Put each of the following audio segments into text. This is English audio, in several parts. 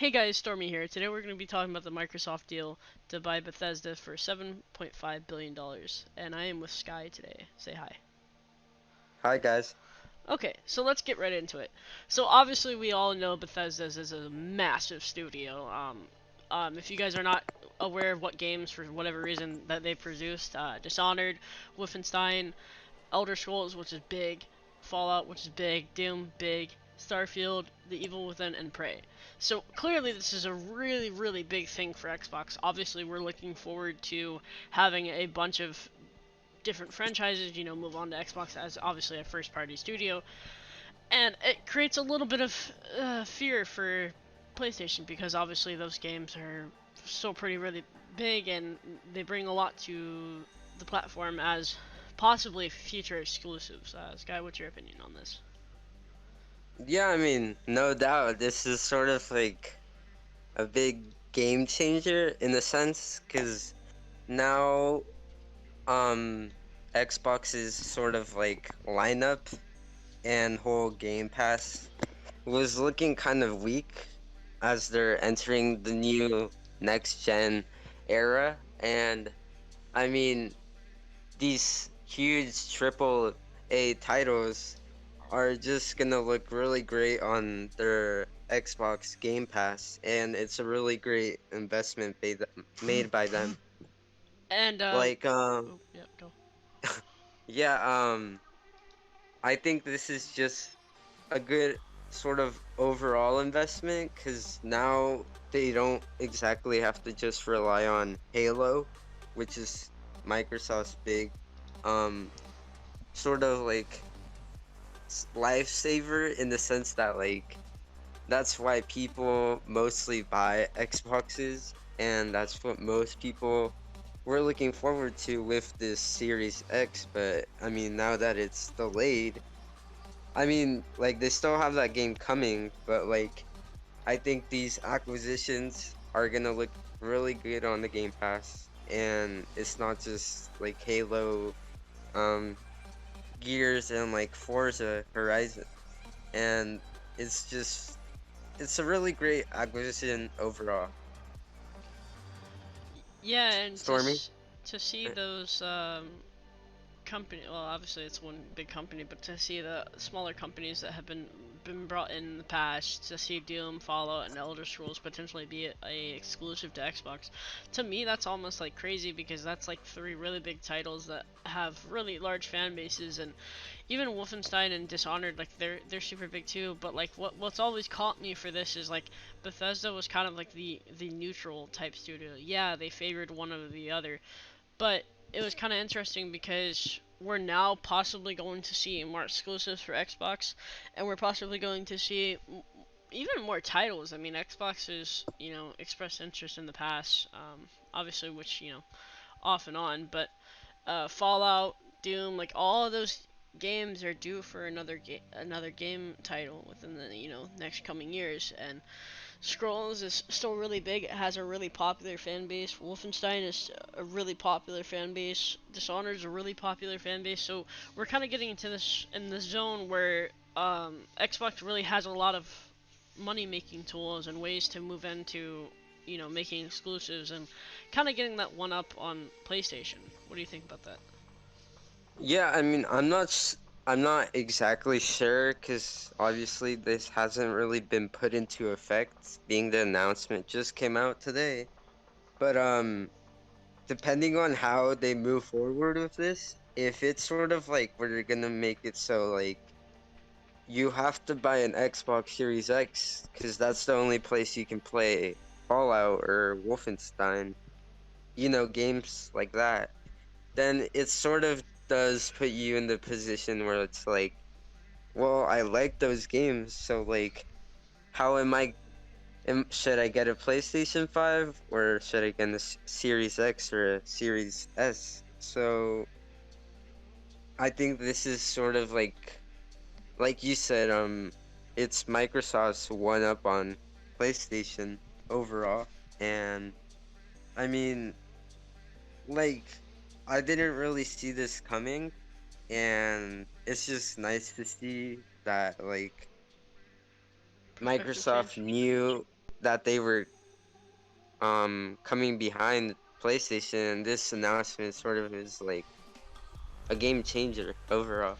Hey guys, Stormy here. Today we're going to be talking about the Microsoft deal to buy Bethesda for $7.5 billion. And I am with Sky today. Say hi. Hi guys. Okay, so let's get right into it. So obviously we all know Bethesda is a massive studio. If you guys are not aware of what games, for whatever reason, that they produced, Dishonored, Wolfenstein, Elder Scrolls, which is big, Fallout, which is big, Doom, big, Starfield, The Evil Within, and Prey. So clearly this is a really, really big thing for Xbox. Obviously we're looking forward to having a bunch of different franchises, move on to Xbox as obviously a first-party studio. And it creates a little bit of fear for PlayStation because obviously those games are still pretty really big and they bring a lot to the platform as possibly future exclusives. Sky, what's your opinion on this? Yeah, no doubt this is sort of like a big game changer in a sense cuz now Xbox's sort of like lineup and whole Game Pass was looking kind of weak as they're entering the new next gen era, and I mean these huge triple A titles are just gonna look really great on their Xbox Game Pass, and it's a really great investment made by them. And Like, oh yeah, go. yeah, I think this is just a good sort of overall investment because now they don't exactly have to just rely on Halo, which is Microsoft's big, um, sort of like lifesaver in the sense that like that's why people mostly buy Xboxes, and that's what most people were looking forward to with this Series X. But now that it's delayed, like they still have that game coming, but like I think these acquisitions are gonna look really good on the Game Pass, and it's not just like Halo, um, Gears, and like Forza Horizon, and it's just it's a really great acquisition overall. Yeah, and Stormy? to see those company, well, obviously it's one big company, but to see the smaller companies that have been brought in the past, to see Doom, Fallout, and Elder Scrolls potentially be a exclusive to Xbox, to me that's almost like crazy because that's like three really big titles that have really large fan bases, and even Wolfenstein and Dishonored, like they're super big too. But like what's always caught me for this is like Bethesda was kind of like the neutral type studio. Yeah, they favored one over the other, but it was kind of interesting because we're now possibly going to see more exclusives for Xbox, and we're possibly going to see even more titles. I mean, Xbox has expressed interest in the past, obviously, which off and on, but Fallout, Doom, like all of those games are due for another game title within the next coming years, and Scrolls is still really big. It has a really popular fan base. Wolfenstein is a really popular fan base. Dishonored is a really popular fan base. So we're kind of getting into this in the zone where Xbox really has a lot of money making tools and ways to move into making exclusives and kind of getting that one up on PlayStation. What do you think about that? Yeah, I'm not exactly sure because obviously this hasn't really been put into effect, being the announcement just came out today. But depending on how they move forward with this, if it's sort of like where they're gonna make it so like you have to buy an Xbox Series X because that's the only place you can play Fallout or Wolfenstein, games like that, then it sort of does put you in the position where it's like, well, I like those games, so like, how should I get a PlayStation 5 or should I get a Series X or a Series S? So I think this is sort of like you said, it's Microsoft's one up on PlayStation overall, and I mean, like, I didn't really see this coming, and it's just nice to see that like Perfect Microsoft expansion. knew. that they were coming behind PlayStation, and this announcement sort of is like a game changer overall.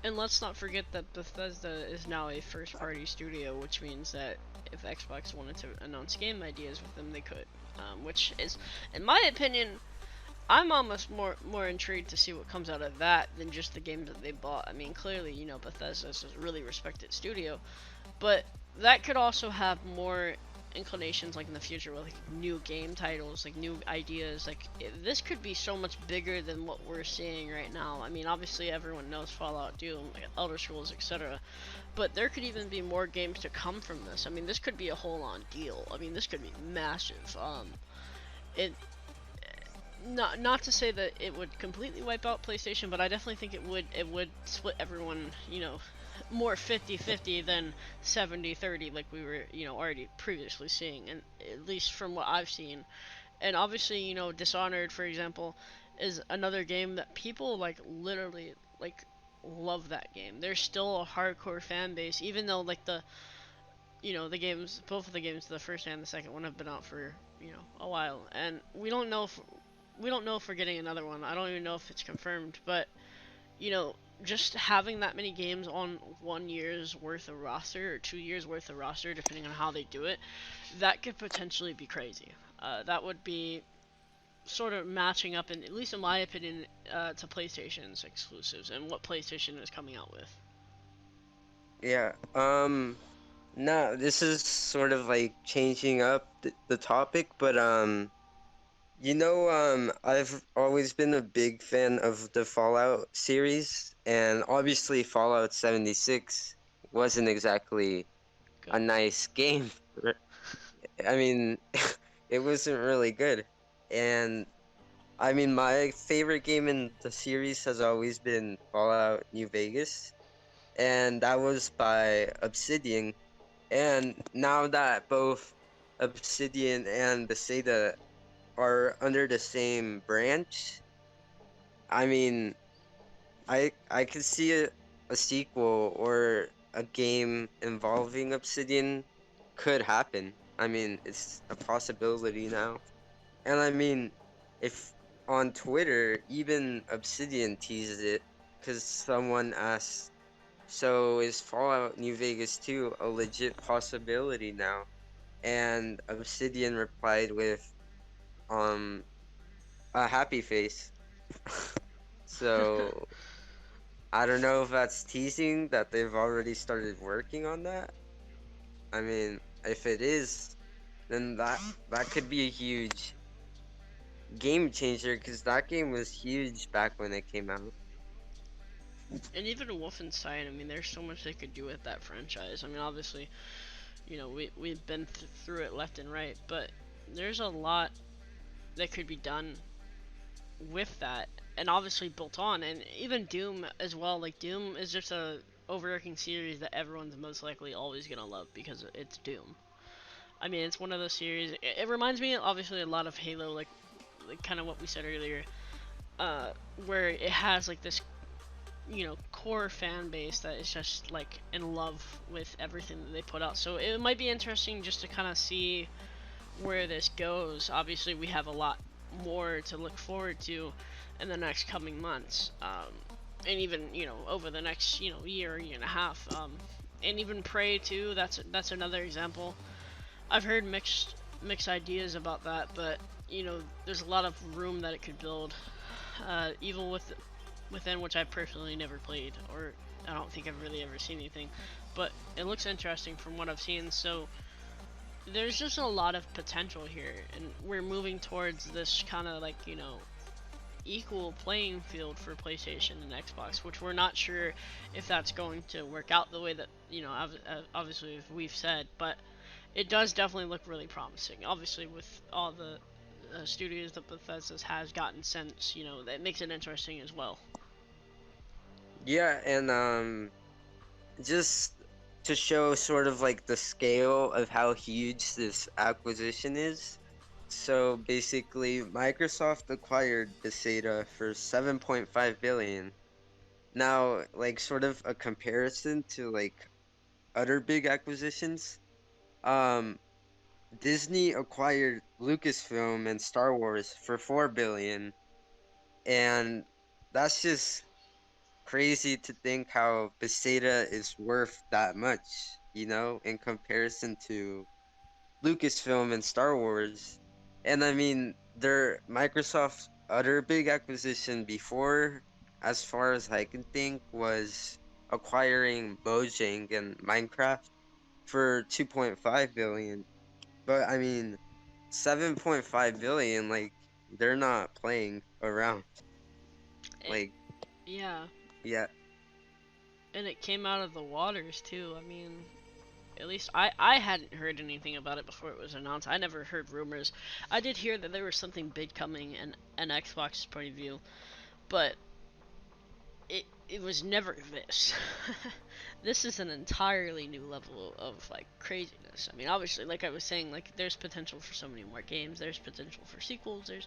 And let's not forget that Bethesda is now a first party studio, which means that if Xbox wanted to announce game ideas with them, they could. Which is, in my opinion, I'm almost more intrigued to see what comes out of that than just the games that they bought. I mean, clearly, Bethesda is a really respected studio, but that could also have more inclinations like in the future with like new game titles, like new ideas. Like this could be so much bigger than what we're seeing right now. I mean, obviously everyone knows Fallout, Doom, like Elder Scrolls, etc. But there could even be more games to come from this. I mean, this could be a whole-on deal. I mean, this could be massive. It not to say that it would completely wipe out PlayStation, but I definitely think it would split everyone, more 50-50 than 70-30 like we were, already previously seeing, and at least from what I've seen. And obviously, Dishonored, for example, is another game that people like literally like love that game. There's still a hardcore fan base, even though like the games, both of the games, the first and the second one, have been out for a while, and we don't know if we're getting another one. I don't even know if it's confirmed, but you know, just having that many games on 1 year's worth of roster or 2 years worth of roster, depending on how they do it, that could potentially be crazy. That would be sort of matching up, in, at least in my opinion, to PlayStation's exclusives and what PlayStation is coming out with. Yeah. No, this is sort of like changing up the topic, but I've always been a big fan of the Fallout series, and obviously Fallout 76 wasn't exactly a Good. nice game. I mean, it wasn't really good. And I mean, my favorite game in the series has always been Fallout New Vegas, and that was by Obsidian. And now that both Obsidian and Bethesda are under the same branch, I mean, I could see a sequel or a game involving Obsidian could happen. I mean, it's a possibility now. And I mean, if on Twitter, even Obsidian teased it because someone asked, so is Fallout New Vegas 2 a legit possibility now? And Obsidian replied with um a happy face. So I don't know if that's teasing that they've already started working on that. I mean, if it is, then that could be a huge game changer because that game was huge back when it came out. And even Wolfenstein, I mean, there's so much they could do with that franchise. I mean, obviously, we've been through it left and right, but there's a lot that could be done with that, and obviously built on. And even Doom as well. Like Doom is just a overarching series that everyone's most likely always gonna love because it's Doom. I mean, it's one of those series. It reminds me obviously a lot of Halo, like kind of what we said earlier, where it has like this core fan base that is just like in love with everything that they put out. So it might be interesting just to kind of see where this goes. Obviously, we have a lot more to look forward to in the next coming months, and even over the next year and a half, and even Prey too. That's another example. I've heard mixed ideas about that, but there's a lot of room that it could build. Evil Within, which I personally never played, or I don't think I've really ever seen anything, but it looks interesting from what I've seen. So there's just a lot of potential here, and we're moving towards this kind of like equal playing field for PlayStation and Xbox, which we're not sure if that's going to work out the way that obviously we've said, but it does definitely look really promising. Obviously, with all the studios that Bethesda has gotten since, that makes it interesting as well. Yeah, and just to show sort of like the scale of how huge this acquisition is. So basically, Microsoft acquired Bethesda for 7.5 billion. Now, like sort of a comparison to like other big acquisitions. Um, Disney acquired Lucasfilm and Star Wars for 4 billion, and that's just crazy to think how Bethesda is worth that much, in comparison to Lucasfilm and Star Wars. And I mean, their Microsoft's other big acquisition before, as far as I can think, was acquiring Mojang and Minecraft for 2.5 billion. But I mean, 7.5 billion, like, they're not playing around. It, Like, yeah, yeah. and it came out of the waters too. I mean, at least I hadn't heard anything about it before it was announced. I never heard rumors. I did hear that there was something big coming in an Xbox's point of view, but it was never this. This is an entirely new level of like craziness. I mean, obviously, like I was saying, like there's potential for so many more games. There's potential for sequels. There's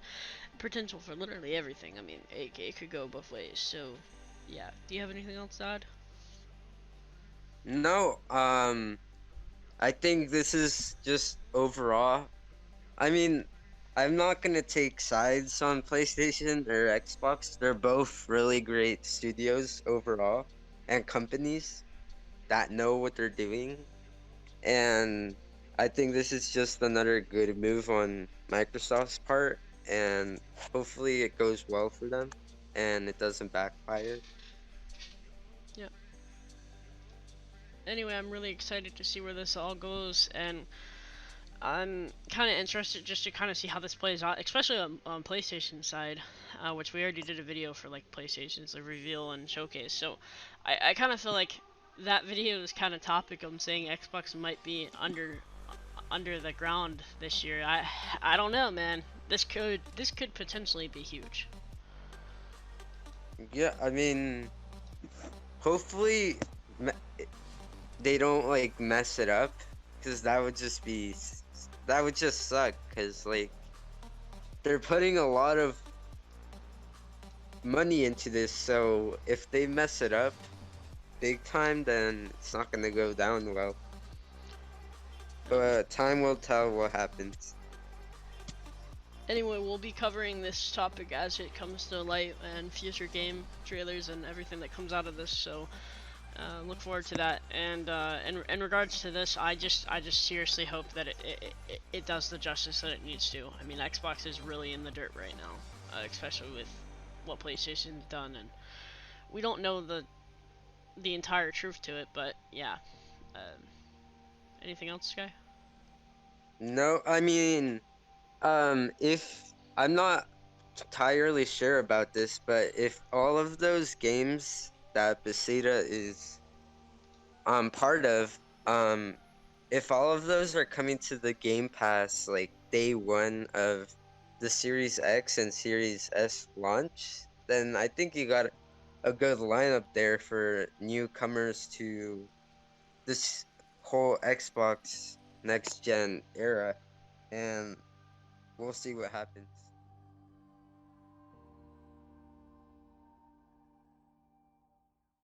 potential for literally everything. I mean, it could go both ways. So, yeah. Do you have anything else to add? No, I think this is just overall. I mean, I'm not gonna take sides on PlayStation or Xbox. They're both really great studios overall and companies that know what they're doing. And I think this is just another good move on Microsoft's part, and hopefully it goes well for them and it doesn't backfire. Yeah. Anyway, I'm really excited to see where this all goes, and I'm kind of interested just to kind of see how this plays out, especially on PlayStation side, which we already did a video for like PlayStation's the reveal and showcase. So I kind of feel like that video is kind of topic. I'm saying Xbox might be under the ground this year. I don't know, man. This could potentially be huge. Yeah, I mean, hopefully they don't like mess it up, because that would just suck, because like they're putting a lot of money into this, so if they mess it up big time, then it's not gonna go down well. Um, But time will tell what happens. Anyway, we'll be covering this topic as it comes to light and future game trailers and everything that comes out of this. So look forward to that. And in regards to this, I just seriously hope that it does the justice that it needs to. I mean, Xbox is really in the dirt right now, especially with what PlayStation's done, and we don't know the entire truth to it. But yeah. Um, Anything else, Sky? No, I mean, if I'm not entirely sure about this, but if all of those games that Bethesda is part of, if all of those are coming to the Game Pass like day one of the Series X and Series S launch, then I think you got a good lineup there for newcomers to this whole Xbox next gen era, and we'll see what happens.